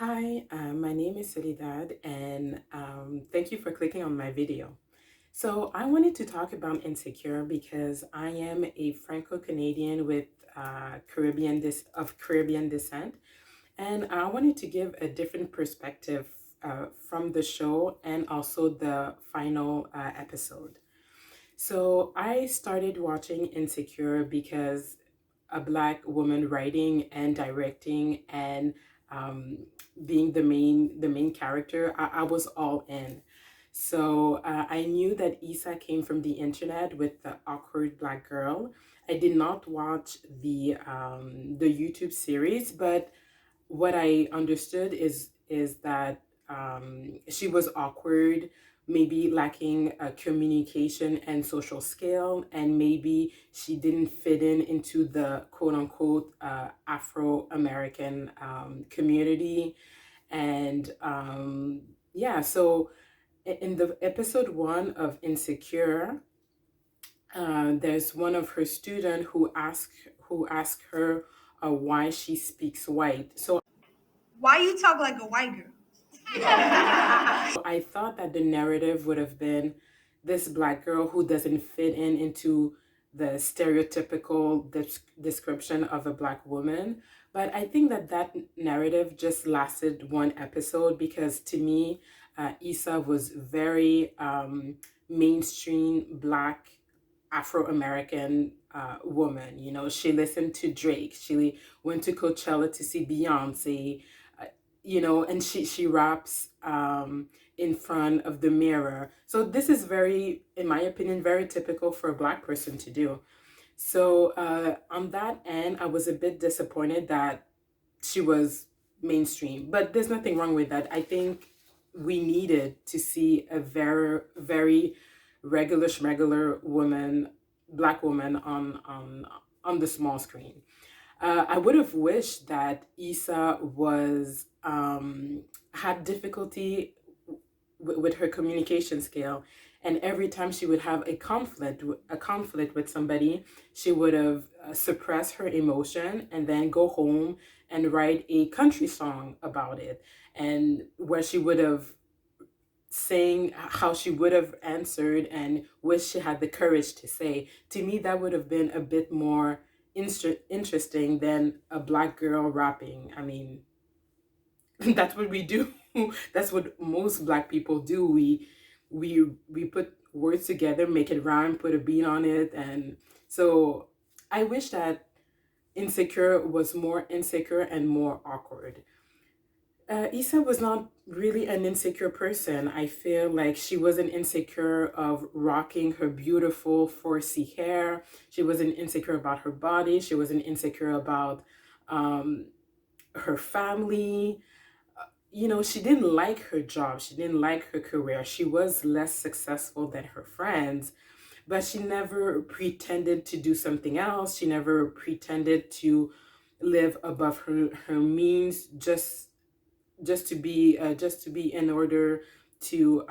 Hi, my name is Soledad, and thank you for clicking on my video. So, I wanted to talk about Insecure because I am a Franco-Canadian with Caribbean descent, and I wanted to give a different perspective from the show and also the final episode. So, I started watching Insecure because a Black woman writing and directing and um, being the main character, I was all in. So I knew that Issa came from the internet with the awkward Black girl. I did not watch the YouTube series, but what I understood is that she was awkward, maybe lacking communication and social skill, and maybe she didn't fit in into the quote unquote Afro American community. And yeah, so in the episode one of Insecure, there's one of her student who asked her why she speaks white. So Why you talk like a white girl? I thought that the narrative would have been this Black girl who doesn't fit in into the stereotypical description of a Black woman. But I think that that narrative just lasted one episode because to me, Issa was very mainstream Black Afro American woman. You know, she listened to Drake. She went to Coachella to see Beyonce. And she raps in front of the mirror. So this is very, in my opinion, very typical for a Black person to do. So on that end, I was a bit disappointed that she was mainstream, but there's nothing wrong with that. I think we needed to see a very, very regular woman, Black woman on the small screen. I would have wished that Issa was had difficulty with her communication skill, and every time she would have a conflict with somebody, she would have suppressed her emotion and then go home and write a country song about it, and where she would have saying how she would have answered and wish she had the courage to say. To me, that would have been a bit more interesting than a Black girl rapping. I mean, that's what we do. That's what most Black people do. We put words together, make it rhyme, put a beat on it, and so I wish that Insecure was more insecure and more awkward. Issa was not really an insecure person. I feel like she wasn't insecure of rocking her beautiful 4C hair. She wasn't insecure about her body. She wasn't insecure about um, her family. She didn't like her job. She didn't like her career. She was less successful than her friends, but she never pretended to do something else. She never pretended to live above her means just to be in order to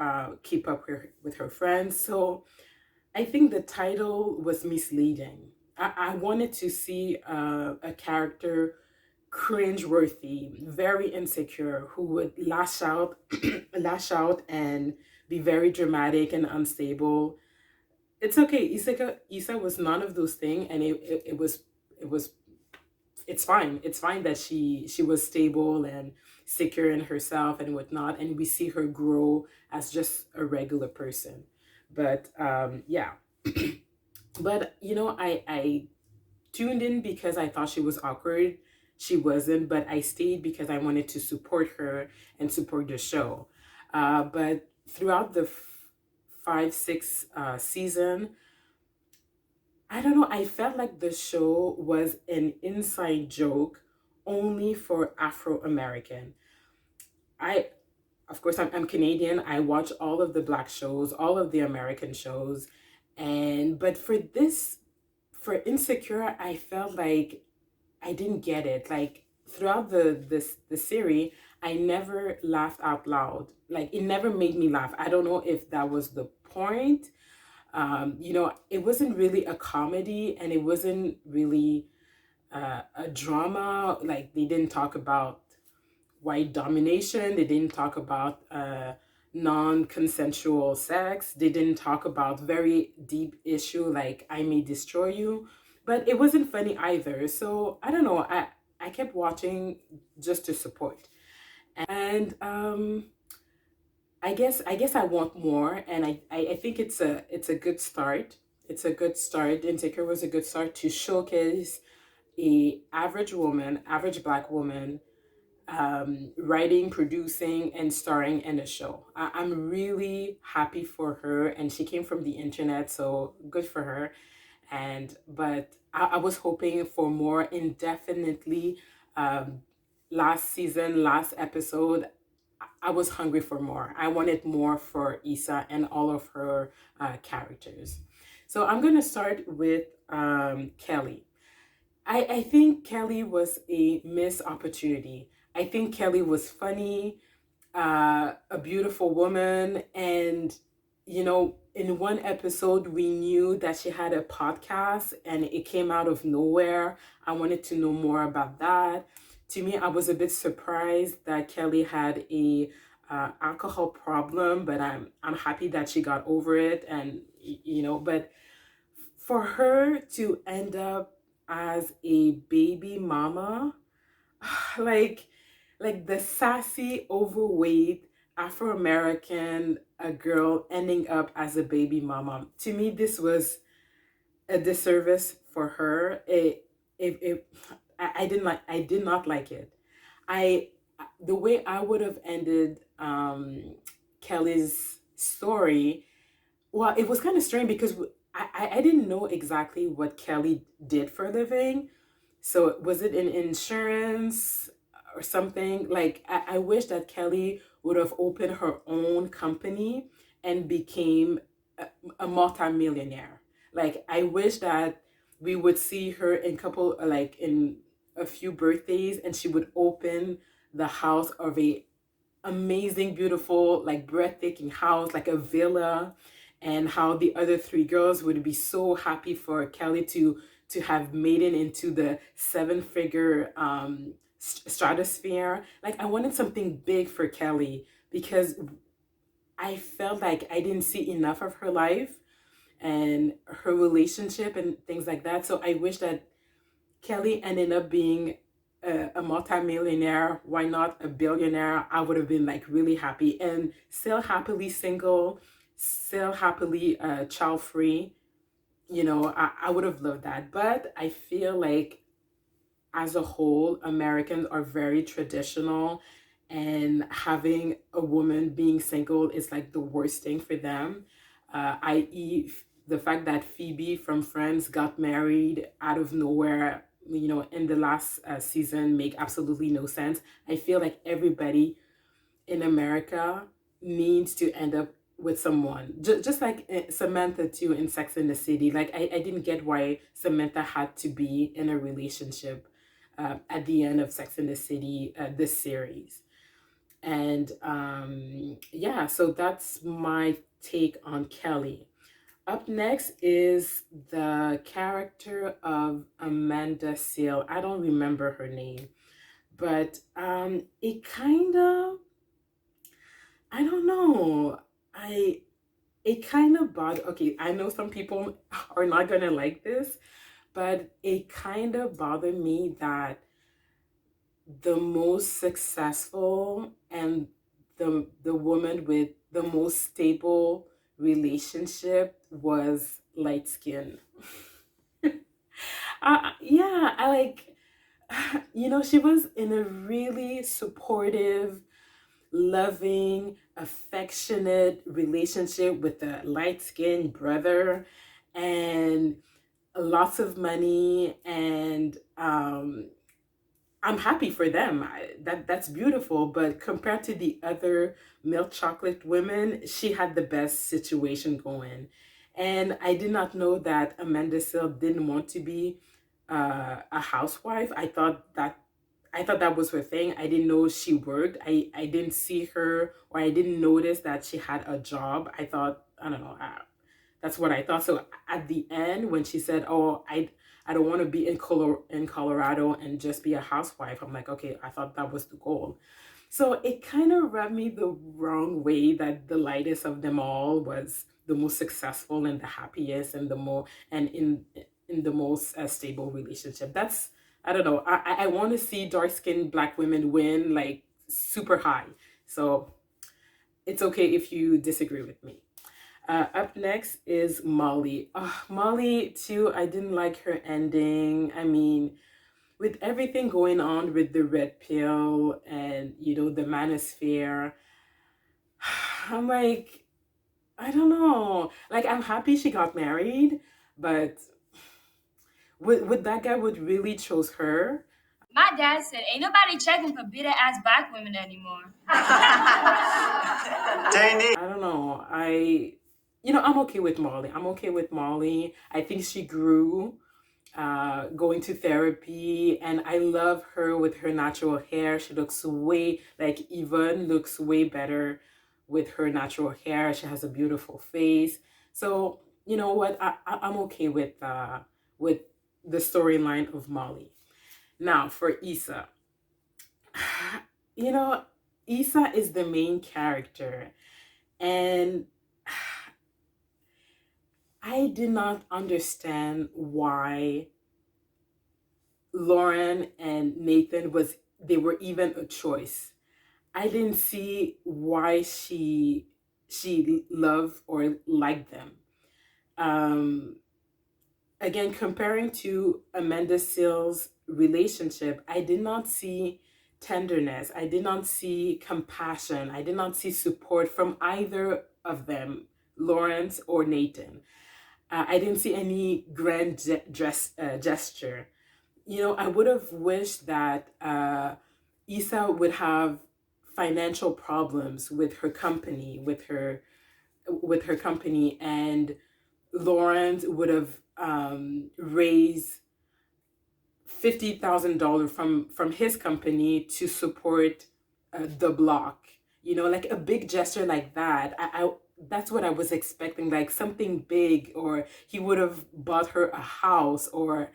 keep up with her friends. So I think the title was misleading. I wanted to see a character cringeworthy, very insecure, who would lash out and be very dramatic and unstable. It's okay. Issa was none of those things, and it was it's fine. It's fine that she was stable and secure in herself and whatnot, and we see her grow as just a regular person. But yeah, but I tuned in because I thought she was awkward. She wasn't, but I stayed because I wanted to support her and support the show. But throughout the 5, 6 season, I don't know. I felt like the show was an inside joke only for Afro American. I, of course, I'm Canadian. I watch all of the Black shows, all of the American shows, and but for Insecure, I felt like I didn't get it. Like throughout the series, I never laughed out loud. Like it never made me laugh. I don't know if that was the point. It wasn't really a comedy and it wasn't really a drama. Like they didn't talk about white domination. They didn't talk about non-consensual sex. They didn't talk about very deep issue like I may destroy you. But it wasn't funny either. So I don't know. I kept watching just to support. And I guess I want more, and I think it's a good start. It's a good start. Insecure was a good start to showcase a average woman, average black woman, writing, producing, and starring in a show. I'm really happy for her, and she came from the internet, so good for her. And but I was hoping for more indefinitely. Um, Last season, last episode, I was hungry for more. I wanted more for Issa and all of her characters. So I'm gonna start with Kelly. I think Kelly was a missed opportunity. I think Kelly was funny, a beautiful woman, and in one episode, we knew that she had a podcast and it came out of nowhere. I wanted to know more about that. To me, I was a bit surprised that Kelly had a alcohol problem, but I'm happy that she got over it. And but for her to end up as a baby mama, like the sassy, overweight Afro American a girl ending up as a baby mama. To me, this was a disservice for her. I did not like it. I The way I would have ended Kelly's story, well, it was kind of strange because I didn't know exactly what Kelly did for a living. So was it in insurance or something? Like I wish that Kelly would have opened her own company and became a multimillionaire. Like I wish that we would see her in couple like in a few birthdays and she would open the house of a amazing, beautiful, like breathtaking house, like a villa, and how the other three girls would be so happy for Kelly to have made it into the seven-figure stratosphere. Like I wanted something big for Kelly because I felt like I didn't see enough of her life and her relationship and things like that. So I wish that Kelly ended up being a multimillionaire. Why not a billionaire? I would have been like really happy and still happily single, still happily child free. I would have loved that. But I feel like as a whole, Americans are very traditional, and having a woman being single is like the worst thing for them. I.e., the fact that Phoebe from Friends got married out of nowhere, in the last season, make absolutely no sense. I feel like everybody in America needs to end up with someone. Just like Samantha too in Sex and the City. Like I didn't get why Samantha had to be in a relationship at the end of Sex and the City, this series. And yeah, so that's my take on Kelly. Up next is the character of Amanda Seal. I don't remember her name, but it kind of, I don't know. I It kind of bothered. Okay, I know some people are not gonna like this, but it kind of bothered me that the most successful and the woman with the most stable relationship was light skin. Yeah, I like, she was in a really supportive, loving, affectionate relationship with a light skinned brother and lots of money. And I'm happy for them. That's beautiful. But compared to the other milk chocolate women, she had the best situation going. And I did not know that Amanda Seal didn't want to be a housewife. I thought that was her thing. I didn't know she worked. I didn't see her, or I didn't notice that she had a job. I don't know. That's what I thought. So at the end, when she said, "Oh, I don't want to be in Colorado and just be a housewife. I'm like, okay, I thought that was the goal. So it kind of rubbed me the wrong way that the lightest of them all was the most successful and the happiest and the more and in the most stable relationship. That's I don't know. I want to see dark skinned Black women win like super high. So it's okay if you disagree with me. Up next is Molly. Molly too. I didn't like her ending. I mean, with everything going on with the red pill and the manosphere, I'm like, I don't know. Like, I'm happy she got married, but would that guy would really chose her? My dad said, "Ain't nobody checking for bitter ass black women anymore." I don't know. I'm okay with Molly. I'm okay with Molly. I think she grew going to therapy, and I love her with her natural hair. She looks way like Yvonne looks way better with her natural hair. She has a beautiful face. So you know what? I'm okay with the storyline of Molly. Now for Issa, you know, Issa is the main character, and I did not understand why Lauren and Nathan they were even a choice. I didn't see why she loved or liked them. Um, Again, comparing to Amanda Seales' relationship, I did not see tenderness. I did not see compassion. I did not see support from either of them, Lawrence or Nathan. I didn't see any grand gesture. I would have wished that Issa would have financial problems with her company, with her company, and Lawrence would have raised $50,000 from his company to support the block. Like a big gesture like that. I that's what I was expecting, like something big, or he would have bought her a house, or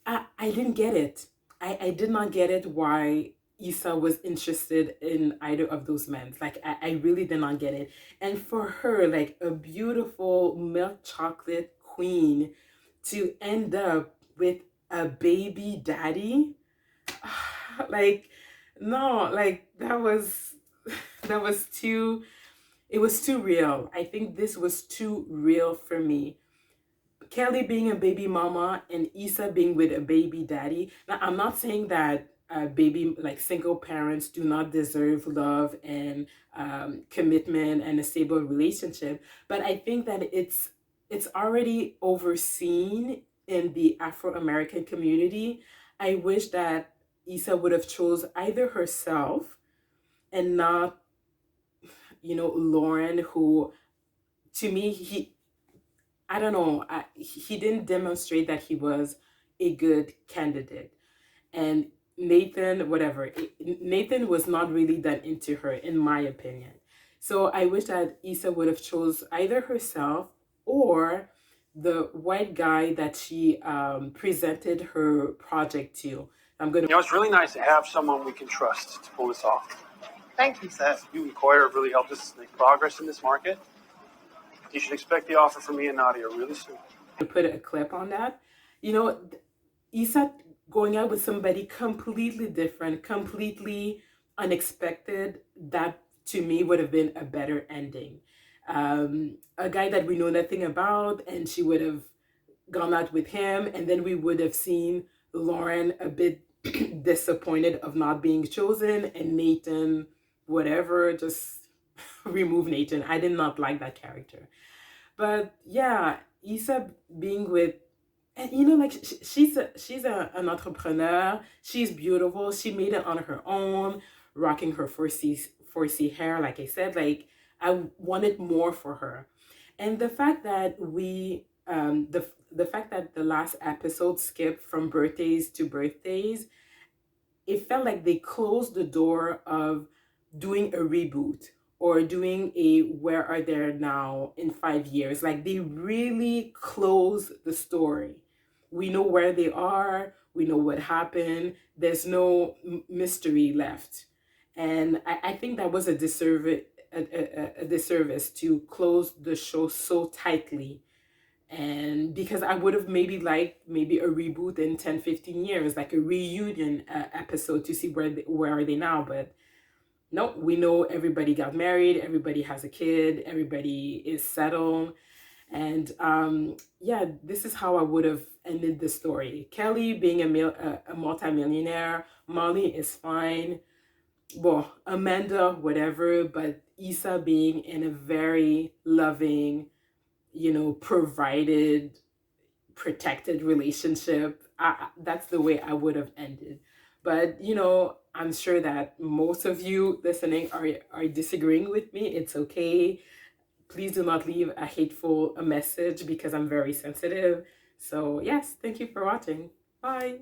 I didn't get it. I did not get it why Issa was interested in either of those men. Like I really did not get it. And for her, like a beautiful milk chocolate queen to end up with a baby daddy, like no, like that was too it was too real. I think this was too real for me. Kelly being a baby mama and Issa being with a baby daddy. Now, I'm not saying that baby, like single parents, do not deserve love and commitment and a stable relationship, but I think that it's already overseen in the Afro American community. I wish that Issa would have chose either herself and not, Lauren, who to me I don't know. He didn't demonstrate that he was a good candidate. And Nathan, whatever, Nathan was not really that into her, in my opinion. So I wish that Issa would have chose either herself or the white guy that she presented her project to. I'm gonna. It's really nice to have someone we can trust to pull this off. Thank you, Seth. You and Coyer have really helped us make progress in this market. You should expect the offer from me and Nadia really soon. Put a clip on that. Issa going out with somebody completely different, completely unexpected, that to me would have been a better ending. A guy that we know nothing about, and she would have gone out with him, and then we would have seen Lauren a bit disappointed of not being chosen, and Nathan, whatever, just remove Nathan. I did not like that character. But yeah, Issa being with, and like an entrepreneur. She's beautiful. She made it on her own, rocking her 4C hair. Like I said, like I wanted more for her, and the fact that the fact that the last episode skipped from birthdays to birthdays, it felt like they closed the door of doing a reboot or doing a Where Are They Now in 5 years. Like they really closed the story. we know where they are, we know what happened, there's no mystery left. And I think that was a disservice, a disservice to close the show so tightly. And because I would have maybe liked maybe a reboot in 10, 15 years, like a reunion episode to see where are they now. But no, we know everybody got married, everybody has a kid, everybody is settled. And yeah, this is how I would have ended the story. Kelly being a multimillionaire, Molly is fine. Well, Amanda, whatever, but Issa being in a very loving, provided, protected relationship. That's the way I would have ended. But, I'm sure that most of you listening are disagreeing with me. It's okay. Please do not leave a message because I'm very sensitive. So, yes, thank you for watching. Bye.